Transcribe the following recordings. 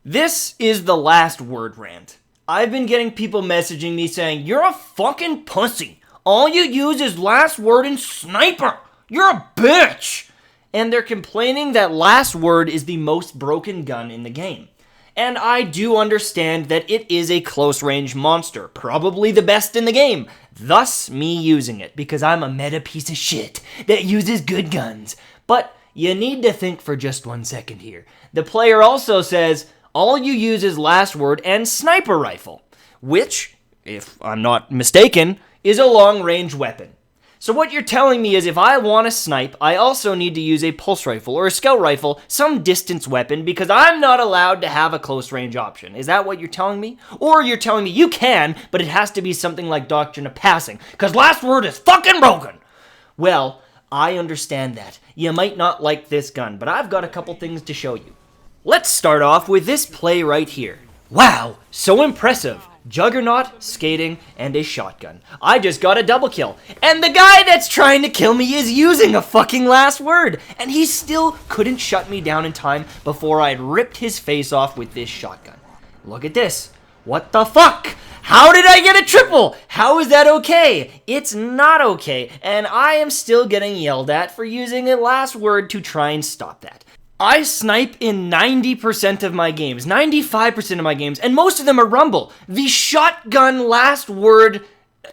This is the last word rant. I've been getting people messaging me saying, "You're a fucking pussy. All you use is last word and sniper. You're a bitch." And they're complaining that last word is the most broken gun in the game. And I do understand that it is a close-range monster, probably the best in the game, thus me using it, because I'm a meta piece of shit that uses good guns. But you need to think for just 1 second here. The player also says, all you use is last word and sniper rifle, which, if I'm not mistaken, is a long-range weapon. So what you're telling me is if I want to snipe, I also need to use a pulse rifle or a scout rifle, some distance weapon, because I'm not allowed to have a close range option. Is that what you're telling me? Or you're telling me you can, but it has to be something like Doctrine of Passing, because last word is fucking broken. Well, I understand that. You might not like this gun, but I've got a couple things to show you. Let's start off with this play right here. Wow, so impressive. Juggernaut, skating, and a shotgun. I just got a double kill. And the guy that's trying to kill me is using a fucking last word. And he still couldn't shut me down in time before I'd ripped his face off with this shotgun. Look at this. What the fuck? How did I get a triple? How is that okay? It's not okay. And I am still getting yelled at for using a last word to try and stop that. I snipe in 90% of my games, 95% of my games, and most of them are Rumble. The shotgun last word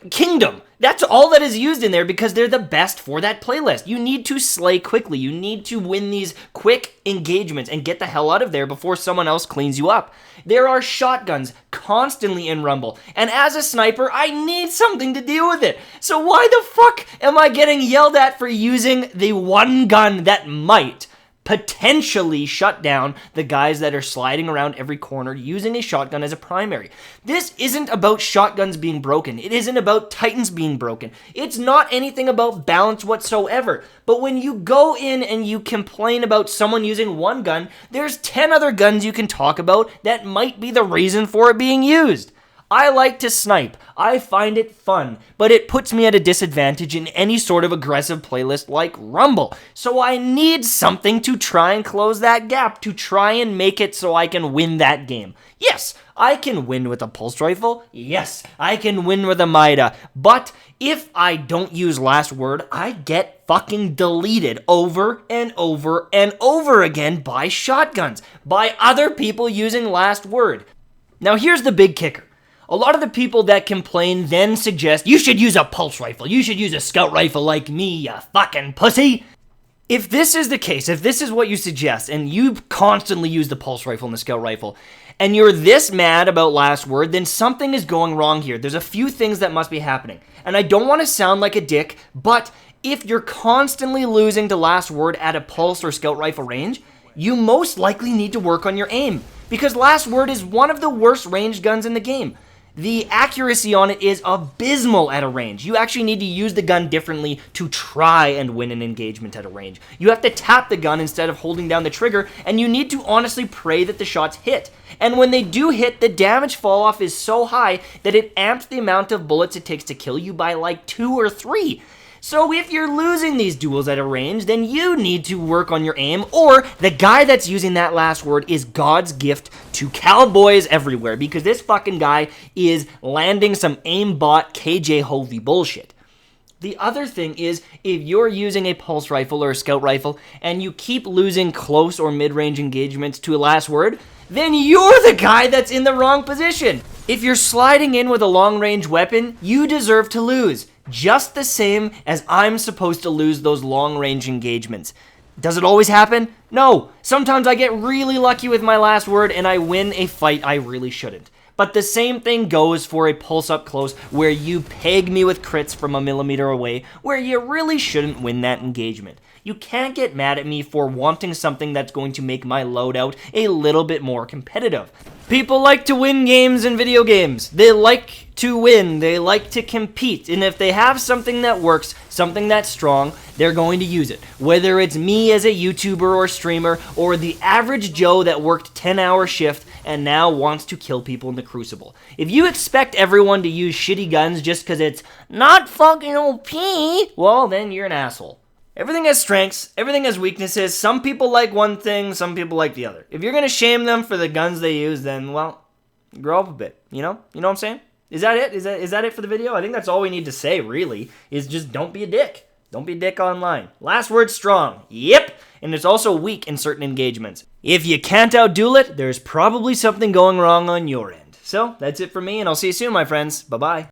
kingdom. That's all that is used in there because they're the best for that playlist. You need to slay quickly. You need to win these quick engagements and get the hell out of there before someone else cleans you up. There are shotguns constantly in Rumble, and as a sniper, I need something to deal with it. So why the fuck am I getting yelled at for using the one gun that might potentially shut down the guys that are sliding around every corner using a shotgun as a primary? This isn't about shotguns being broken. It isn't about Titans being broken. It's not anything about balance whatsoever. But when you go in and you complain about someone using one gun, there's 10 other guns you can talk about that might be the reason for it being used. I like to snipe. I find it fun, but it puts me at a disadvantage in any sort of aggressive playlist like Rumble. So I need something to try and close that gap, to try and make it so I can win that game. Yes, I can win with a pulse rifle. Yes, I can win with a Mida. But if I don't use last word, I get fucking deleted over and over and over again by shotguns, by other people using last word. Now here's the big kicker. A lot of the people that complain then suggest, you should use a pulse rifle, you should use a scout rifle like me, you fucking pussy. If this is the case, if this is what you suggest, and you constantly use the pulse rifle and the scout rifle, and you're this mad about last word, then something is going wrong here. There's a few things that must be happening. And I don't want to sound like a dick, but if you're constantly losing to last word at a pulse or scout rifle range, you most likely need to work on your aim, because last word is one of the worst ranged guns in the game. The accuracy on it is abysmal at a range. You actually need to use the gun differently to try and win an engagement at a range. You have to tap the gun instead of holding down the trigger, and you need to honestly pray that the shots hit. And when they do hit, the damage fall off is so high that it amps the amount of bullets it takes to kill you by like 2 or 3. So if you're losing these duels at a range, then you need to work on your aim, or the guy that's using that last word is God's gift to cowboys everywhere, because this fucking guy is landing some aimbot KJ Hovey bullshit. The other thing is, if you're using a pulse rifle or a scout rifle, and you keep losing close or mid-range engagements to a last word, then you're the guy that's in the wrong position. If you're sliding in with a long-range weapon, you deserve to lose. Just the same as I'm supposed to lose those long-range engagements. Does it always happen? No. Sometimes I get really lucky with my last word and I win a fight I really shouldn't. But the same thing goes for a pulse up close where you peg me with crits from a millimeter away where you really shouldn't win that engagement. You can't get mad at me for wanting something that's going to make my loadout a little bit more competitive. People like to win games in video games. They like to win. They like to compete. And if they have something that works, something that's strong, they're going to use it. Whether it's me as a YouTuber or streamer, or the average Joe that worked 10-hour shift and now wants to kill people in the Crucible. If you expect everyone to use shitty guns just because it's not fucking OP, well, then you're an asshole. Everything has strengths, everything has weaknesses. Some people like one thing, some people like the other. If you're gonna shame them for the guns they use, then, well, grow up a bit, you know? You know what I'm saying? Is that it? Is that it for the video? I think that's all we need to say, really, is just don't be a dick. Don't be a dick online. Last word, strong. Yep. And it's also weak in certain engagements. If you can't outduel it, there's probably something going wrong on your end. So, that's it for me, and I'll see you soon, my friends. Bye-bye.